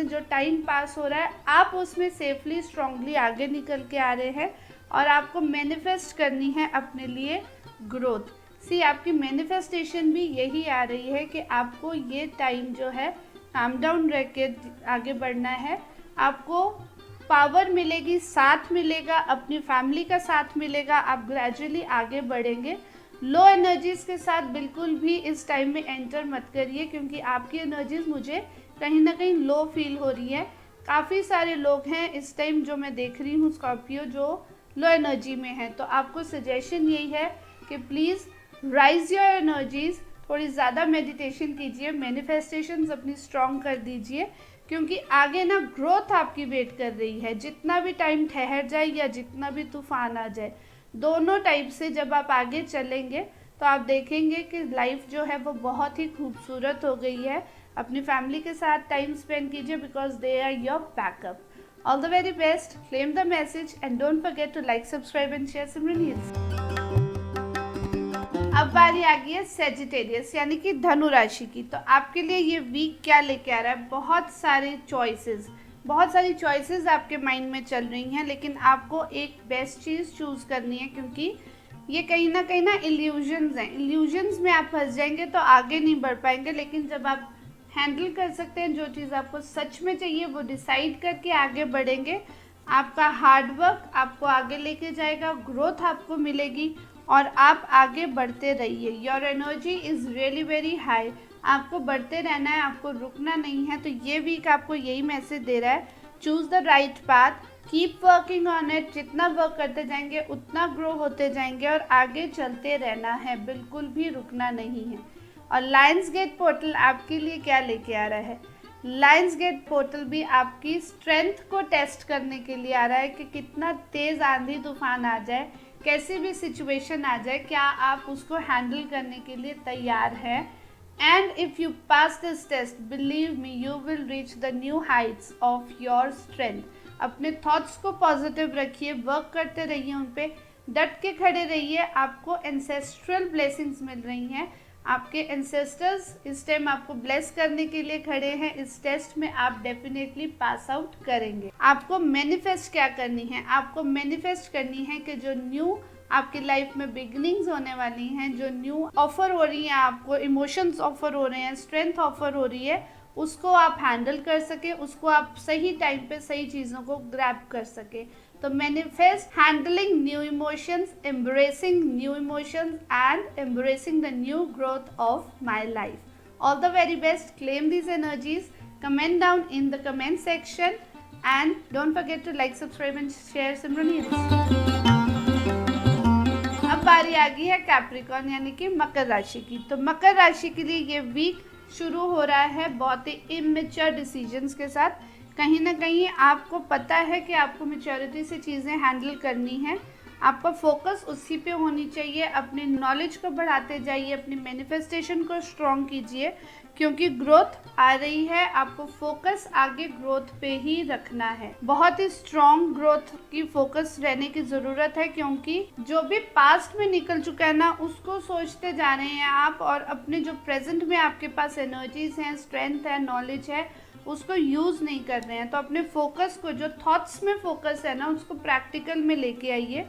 जो टाइम पास हो रहा है, आप उसमें सेफली स्ट्रांगली आगे निकल के आ रहे हैं। और आपको मैनिफेस्ट करनी है अपने लिए ग्रोथ। सी, आपकी मैनिफेस्टेशन भी यही आ रही है कि आपको ये टाइम जो है काम डाउन रह के आगे बढ़ना है। आपको पावर मिलेगी, साथ मिलेगा, अपनी फैमिली का साथ मिलेगा, आप ग्रेजुअली आगे बढ़ेंगे। लो एनर्जीज़ के साथ बिल्कुल भी इस टाइम में एंटर मत करिए, क्योंकि आपकी एनर्जीज़ मुझे कहीं ना कहीं लो फील हो रही है। काफ़ी सारे लोग हैं इस टाइम जो मैं देख रही हूँ स्कॉर्पियो, जो लो एनर्जी में है। तो आपको सजेशन यही है कि प्लीज़ राइज योर एनर्जीज़, थोड़ी ज़्यादा मेडिटेशन कीजिए, मैनिफेस्टेशंस अपनी स्ट्रॉन्ग कर दीजिए, क्योंकि आगे ना ग्रोथ आपकी वेट कर रही है। जितना भी टाइम ठहर जाए या जितना भी तूफान आ जाए, दोनों टाइप से जब आप आगे चलेंगे तो आप देखेंगे कि लाइफ जो है वो बहुत ही खूबसूरत हो गई है। अपनी फैमिली के साथ टाइम स्पेंड कीजिए, because they are your backup. All the very best, claim the message and don't forget to like, subscribe and share Simran Hills. अब बारी आ गई है सेजिटेरियस यानी कि धनु राशि की। तो आपके लिए ये वीक क्या लेके आ रहा है? बहुत सारी चॉइसेस आपके माइंड में चल रही हैं, लेकिन आपको एक बेस्ट चीज़ चूज़ करनी है, क्योंकि ये कहीं ना इल्यूजन्स हैं। इल्यूजन्स में आप फंस जाएंगे तो आगे नहीं बढ़ पाएंगे। लेकिन जब आप हैंडल कर सकते हैं, जो चीज़ आपको सच में चाहिए वो डिसाइड करके आगे बढ़ेंगे, आपका हार्डवर्क आपको आगे लेके जाएगा, ग्रोथ आपको मिलेगी और आप आगे बढ़ते रहिए। Your energy is really very high, आपको बढ़ते रहना है, आपको रुकना नहीं है। तो ये वीक आपको यही मैसेज दे रहा है, choose the right path, keep working on it. जितना वर्क करते जाएंगे उतना ग्रो होते जाएंगे और आगे चलते रहना है, बिल्कुल भी रुकना नहीं है। और लायंस गेट पोर्टल आपके लिए क्या लेके आ रहा है? लायंस गेट पोर्टल भी आपकी स्ट्रेंथ को टेस्ट करने के लिए आ रहा है कि कितना तेज़ आंधी तूफान आ जाए, कैसी भी सिचुएशन आ जाए, क्या आप उसको हैंडल करने के लिए तैयार हैं। And if you pass this test, believe me, you will reach the new heights of your strength. अपने थॉट्स को पॉजिटिव रखिए, वर्क करते रहिए, उन पे डट के खड़े रहिए। आपको एंसेस्ट्रल ब्लेसिंग्स मिल रही हैं, आपके एंसेस्टर्स इस टाइम आपको ब्लेस करने के लिए खड़े हैं। इस टेस्ट में आप डेफिनेटली पास आउट करेंगे। आपको मैनिफेस्ट क्या करनी है? आपको मैनिफेस्ट करनी है कि जो न्यू आपकी लाइफ में बिगनिंग्स होने वाली हैं, जो न्यू ऑफर हो रही हैं, आपको इमोशंस ऑफर हो रहे हैं, स्ट्रेंथ ऑफर हो रही है, उसको आप हैंडल कर सके, उसको आप सही टाइम पे सही चीज़ों को ग्रैब कर सके। तो manifest handling new emotions, embracing new emotions and embracing the new growth of my life. All the very best. Claim these energies. Comment down in the comment section and don't forget to like, subscribe and share Simran Heals. अब बारी आ गई है Capricorn यानी कि मकर राशि की। तो मकर राशि के लिए ये वीक शुरू हो रहा है बहुत ही इमेच्योर डिसीजंस के साथ। कहीं ना कहीं आपको पता है कि आपको मैच्योरिटी से चीज़ें हैंडल करनी है, आपका फोकस उसी पे होनी चाहिए। अपनी नॉलेज को बढ़ाते जाइए, अपनी मैनिफेस्टेशन को स्ट्रॉन्ग कीजिए क्योंकि ग्रोथ आ रही है। आपको फोकस आगे ग्रोथ पे ही रखना है, बहुत ही स्ट्रॉन्ग ग्रोथ की फोकस रहने की ज़रूरत है क्योंकि जो भी पास्ट में निकल चुका है ना उसको सोचते जा रहे हैं आप, और अपने जो प्रेजेंट में आपके पास एनर्जीज हैं, स्ट्रेंथ है, नॉलेज है, उसको यूज़ नहीं कर रहे हैं। तो अपने फोकस को, जो थॉट्स में फोकस है ना, उसको प्रैक्टिकल में लेके आइए।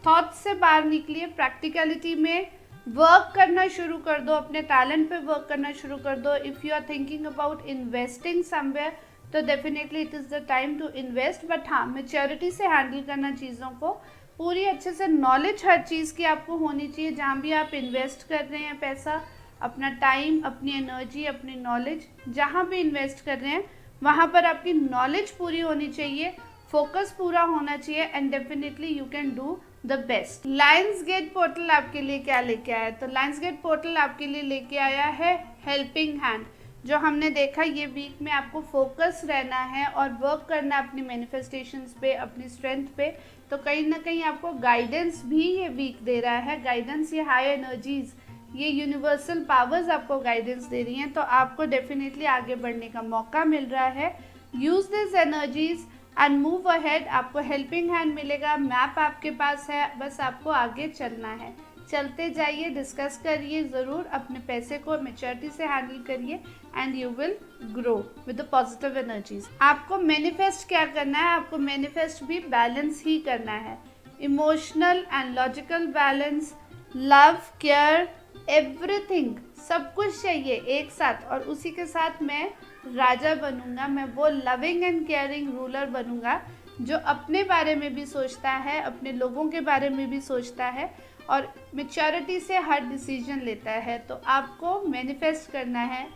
थॉट्स से बाहर निकलिए, प्रैक्टिकलिटी में वर्क करना शुरू कर दो, अपने टैलेंट पे वर्क करना शुरू कर दो। If you are thinking about investing somewhere तो definitely it is the time to invest. But हाँ, मैच्योरिटी से हैंडल करना चीज़ों को, पूरी अच्छे से नॉलेज हर चीज़ की आपको होनी चाहिए। जहाँ भी आप इन्वेस्ट कर रहे हैं पैसा, अपना टाइम, अपनी एनर्जी, अपनी नॉलेज, जहाँ भी इन्वेस्ट कर रहे हैं वहाँ पर आपकी नॉलेज पूरी होनी चाहिए, फोकस पूरा होना चाहिए and definitely you can do the best. Lions gate portal आपके लिए क्या लेके आया है? तो लायंस गेट पोर्टल आपके लिए लेके आया है हेल्पिंग हैंड। जो हमने देखा ये वीक में आपको फोकस रहना है और वर्क करना है अपनी मैनिफेस्टेशंस पे, अपनी स्ट्रेंथ पे। तो कहीं ना कहीं आपको गाइडेंस भी ये वीक दे रहा है। गाइडेंस, ये हाई एनर्जीज, ये यूनिवर्सल पावर्स आपको गाइडेंस दे रही हैं। तो आपको डेफिनेटली आगे बढ़ने का मौका मिल रहा है। Use this energies and move ahead. आपको हेल्पिंग हैंड मिलेगा, मैप आपके पास है, बस आपको आगे चलना है। चलते जाइए, डिस्कस करिए ज़रूर, अपने पैसे को मैच्योरिटी से हैंडल करिए and you will grow with the positive energies. आपको मैनिफेस्ट क्या करना है? आपको मैनिफेस्ट भी बैलेंस ही करना है, emotional and logical balance, love, care, everything, सब कुछ चाहिए एक साथ। और उसी के साथ मैं राजा बनूंगा, मैं वो लविंग एंड केयरिंग रूलर बनूंगा जो अपने बारे में भी सोचता है, अपने लोगों के बारे में भी सोचता है और मैच्योरिटी से हर डिसीजन लेता है। तो आपको मैनिफेस्ट करना है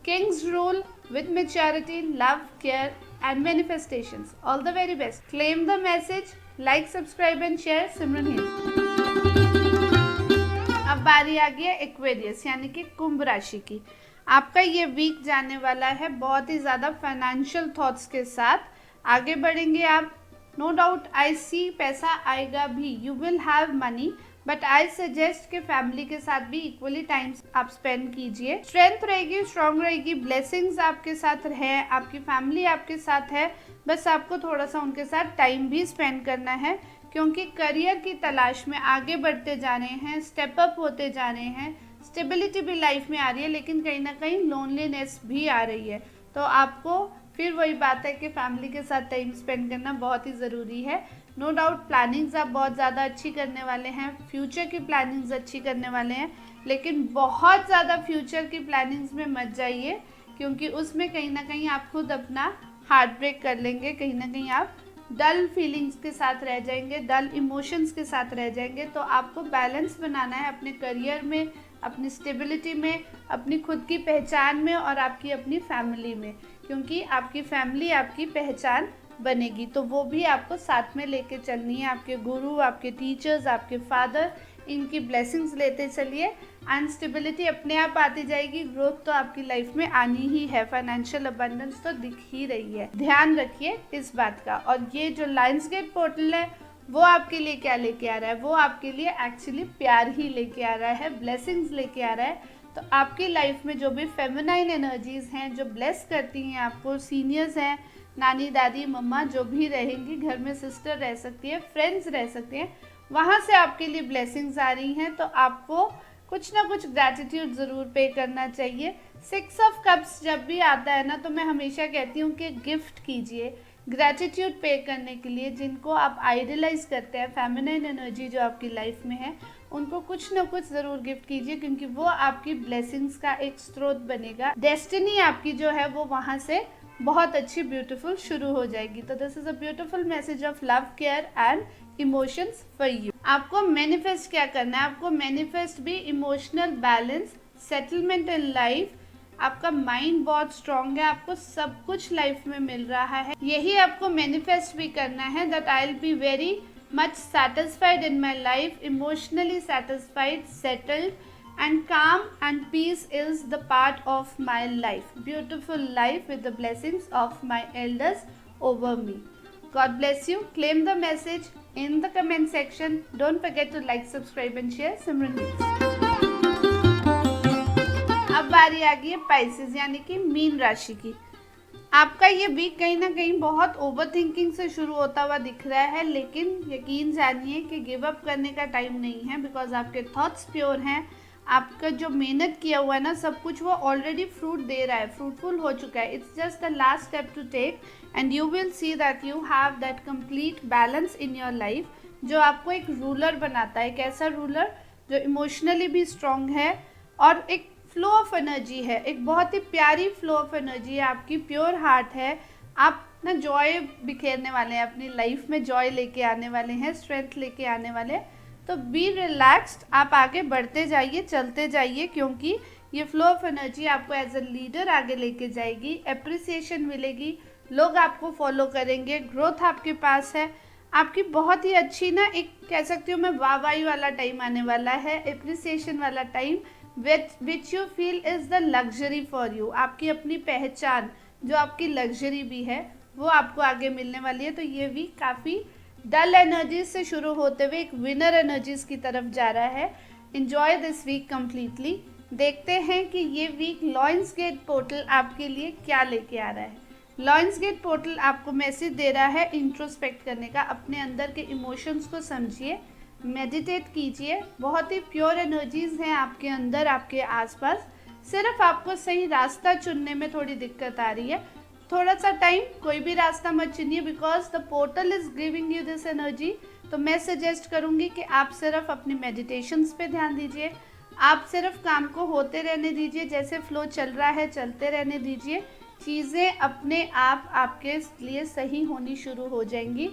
Kings rule with maturity, love, care and manifestations. All the very best. Claim the message, like, subscribe and share Simran Hills. अब बारी आ गई है एक्वेरियस यानी कि कुंभ राशि की। आपका ये वीक जाने वाला है बहुत ही ज़्यादा फाइनेंशियल थॉट्स के साथ। आगे बढ़ेंगे आप, नो डाउट आई सी पैसा आएगा भी, you will have money, but I suggest कि फैमिली के साथ भी इक्वली टाइम आप स्पेंड कीजिए। स्ट्रेंथ रहेगी, स्ट्रांग रहेगी, ब्लेसिंग्स आपके साथ है, आपकी फैमिली आपके साथ है, बस आपको थोड़ा सा उनके साथ टाइम भी स्पेंड करना है क्योंकि करियर की तलाश में आगे बढ़ते जा रहे हैं, स्टेप अप होते जा रहे हैं, स्टेबिलिटी भी लाइफ में आ रही है, लेकिन कहीं ना कहीं लोनलीनेस भी आ रही है। तो आपको फिर वही बात है कि फैमिली के साथ टाइम स्पेंड करना बहुत ही ज़रूरी है। नो डाउट प्लानिंग्स आप बहुत ज़्यादा अच्छी करने वाले हैं, फ्यूचर की प्लानिंग्स अच्छी करने वाले हैं, लेकिन बहुत ज़्यादा फ्यूचर की प्लानिंग्स में मत जाइए क्योंकि उसमें कहीं ना कहीं आप खुद अपना हार्ट ब्रेक कर लेंगे, कहीं ना कहीं आप डल फीलिंग्स के साथ रह जाएंगे, डल इमोशंस के साथ रह जाएंगे। तो आपको बैलेंस बनाना है अपने करियर में, अपनी स्टेबिलिटी में, अपनी खुद की पहचान में और आपकी अपनी फैमिली में, क्योंकि आपकी फैमिली आपकी पहचान बनेगी। तो वो भी आपको साथ में लेके चलनी है। आपके गुरु, आपके टीचर्स, आपके फादर, इनकी ब्लेसिंग्स लेते चलिए एंड स्टेबिलिटी अपने आप आती जाएगी। ग्रोथ तो आपकी लाइफ में आनी ही है, फाइनेंशियल अबंडेंस तो दिख ही रही है, ध्यान रखिए इस बात का। और ये जो लायंस गेट पोर्टल है वो आपके लिए क्या लेके आ रहा है? वो आपके लिए एक्चुअली प्यार ही लेके आ रहा है, ब्लेसिंग्स लेके आ रहा है। तो आपकी लाइफ में जो भी फेमिनाइन एनर्जीज हैं जो ब्लेस करती हैं आपको, सीनियर्स हैं, नानी, दादी, मम्मा जो भी रहेंगी, घर में सिस्टर रह सकती है, फ्रेंड्स रह सकते हैं, वहाँ से आपके लिए ब्लेसिंग्स आ रही हैं। तो आपको कुछ ना कुछ ग्रैटिट्यूड ज़रूर पे करना चाहिए। 6 ऑफ कप्स जब भी आता है ना तो मैं हमेशा कहती हूँ कि गिफ्ट कीजिए ग्रैटिट्यूड पे करने के लिए। जिनको आप आइडलाइज करते हैं, फेमिनाइन एनर्जी जो आपकी लाइफ में है, उनको कुछ ना कुछ ज़रूर गिफ्ट कीजिए क्योंकि वो आपकी ब्लेसिंग्स का एक स्रोत बनेगा। डेस्टिनी आपकी जो है वो वहाँ से बहुत अच्छी, ब्यूटीफुल शुरू हो जाएगी। तो this is a beautiful message of love, care and emotions for you. आपको मैनिफेस्ट क्या करना है? आपको मैनिफेस्ट भी emotional balance, settlement in life, आपका माइंड बहुत स्ट्रांग है, आपको सब कुछ लाइफ में मिल रहा है। यही आपको मैनिफेस्ट भी करना है, that I will be very much satisfied in my life, emotionally satisfied, settled and calm, and peace is the part of my life. Beautiful life with the blessings of my elders over me. God bless you. Claim the message in the comment section. Don't forget to like, subscribe and share. Simran Hills. अब बारी आ गई है Pisces यानी कि mean राशि की। आपका ये वीक कहीं ना कहीं बहुत ओवर थिंकिंग से शुरू होता हुआ दिख रहा है, लेकिन यकीन जानिए कि गिव अप करने का टाइम नहीं है, बिकॉज आपके थॉट्स प्योर हैं। आपका जो मेहनत किया हुआ है ना सब कुछ, वो ऑलरेडी फ्रूट दे रहा है, फ्रूटफुल हो चुका है। It's just the last step to take and you will see that you have that complete balance in your life, जो आपको एक रूलर बनाता है। कैसा रूलर? जो इमोशनली भी स्ट्रांग है और एक फ्लो ऑफ एनर्जी है, एक बहुत ही प्यारी फ्लो ऑफ एनर्जी है, आपकी प्योर हार्ट है। आप ना जॉय बिखेरने वाले हैं अपनी लाइफ में, जॉय लेके आने वाले हैं, स्ट्रेंथ लेके आने वाले हैं। तो बी रिलैक्स्ड, आप आगे बढ़ते जाइए, चलते जाइए, क्योंकि ये फ्लो ऑफ एनर्जी आपको एज अ लीडर आगे लेके जाएगी। एप्रिसिएशन मिलेगी, लोग आपको फॉलो करेंगे, ग्रोथ आपके पास है। आपकी बहुत ही अच्छी ना एक कह सकती हूँ मैं वाहवाही वाला टाइम आने वाला है, एप्रिसिएशन वाला time, which you feel is the luxury for you. आपकी अपनी पहचान जो आपकी लग्जरी भी है वो आपको आगे मिलने वाली है। तो ये वीक काफ़ी डल एनर्जीज से शुरू होते हुए एक विनर एनर्जीज की तरफ जा रहा है। Enjoy this week completely. देखते हैं कि ये वीक लॉयंस गेट पोर्टल आपके लिए क्या लेके आ रहा है। लॉयंस गेट पोर्टल आपको मैसेज दे रहा है इंट्रोस्पेक्ट करने का, अपने अंदर के इमोशंस को समझिए, मेडिटेट कीजिए। बहुत ही प्योर एनर्जीज हैं आपके अंदर, आपके आसपास। सिर्फ आपको सही रास्ता चुनने में थोड़ी दिक्कत आ रही है। थोड़ा सा टाइम, कोई भी रास्ता मत चुनिए, because the portal is giving you this energy. तो मैं सजेस्ट करूँगी कि आप सिर्फ अपनी मेडिटेशंस पे ध्यान दीजिए, आप सिर्फ काम को होते रहने दीजिए, जैसे फ्लो चल रहा है चलते रहने दीजिए। चीज़ें अपने आप आपके लिए सही होनी शुरू हो जाएंगी।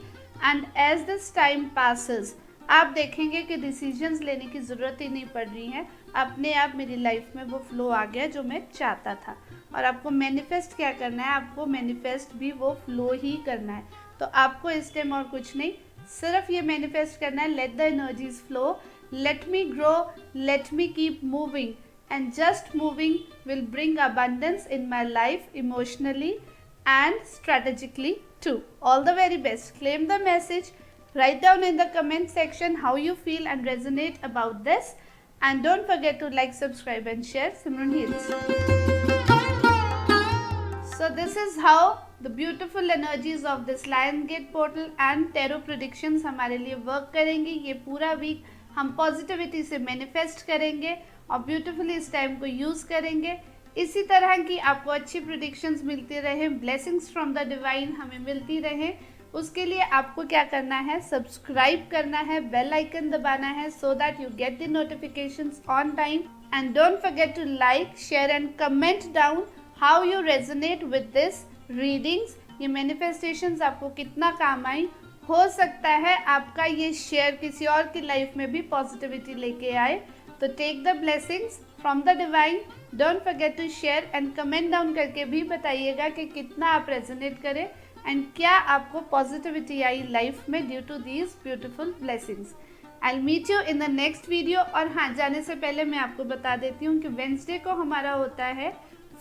And as this time passes आप देखेंगे कि डिसीजंस लेने की ज़रूरत ही नहीं पड़ रही है, अपने आप मेरी लाइफ में वो फ्लो आ गया जो मैं चाहता था। और आपको मैनिफेस्ट क्या करना है? आपको मैनिफेस्ट भी वो फ्लो ही करना है। तो आपको इस टाइम और कुछ नहीं, सिर्फ ये मैनिफेस्ट करना है, let the energies flow, let me grow, let me keep moving, and just moving will bring abundance in my life emotionally and strategically too. All the very best. Claim the message. Write down in the comment section how you feel and resonate about this. And don't forget to like, subscribe and share Simran Hills. So this is how the beautiful energies of this Lion Gate portal and tarot predictions हमारे लिए work करेंगी। ये पूरा week हम positivity से manifest करेंगे और beautifully इस टाइम को यूज़ करेंगे। इसी तरह की आपको अच्छी प्रिडिक्शंस मिलती रहे, ब्लेसिंग्स फ्रॉम द डिवाइन हमें मिलती रहे। उसके लिए आपको क्या करना है? सब्सक्राइब करना है, बेल आइकन दबाना है, so that you get the notifications on time. And don't forget to like, share and comment down how you resonate with this readings. ये मैनिफेस्टेशंस आपको कितना काम आई। हो सकता है आपका ये शेयर किसी और की लाइफ में भी पॉजिटिविटी लेके आए। तो take the blessings from the divine. Don't forget to share and comment down करके भी बताइएगा कि कितना आप रेजोनेट करें एंड क्या आपको पॉजिटिविटी आई लाइफ में due to these beautiful blessings. I meet you in the next video. और हाँ, जाने से पहले मैं आपको बता देती हूँ कि वेंसडे को हमारा होता है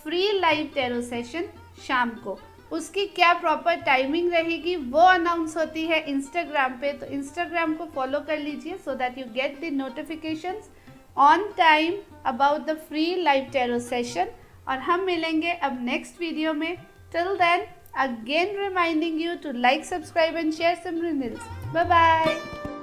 फ्री लाइव टेरो सेशन शाम को। उसकी क्या प्रॉपर टाइमिंग रहेगी वो अनाउंस होती है इंस्टाग्राम पे, तो इंस्टाग्राम को फॉलो कर लीजिए so that you get the notifications on time about the free live tarot session. और हम मिलेंगे अब नेक्स्ट वीडियो में। Till then, again reminding you to like, subscribe and share Simran Hills. Bye bye.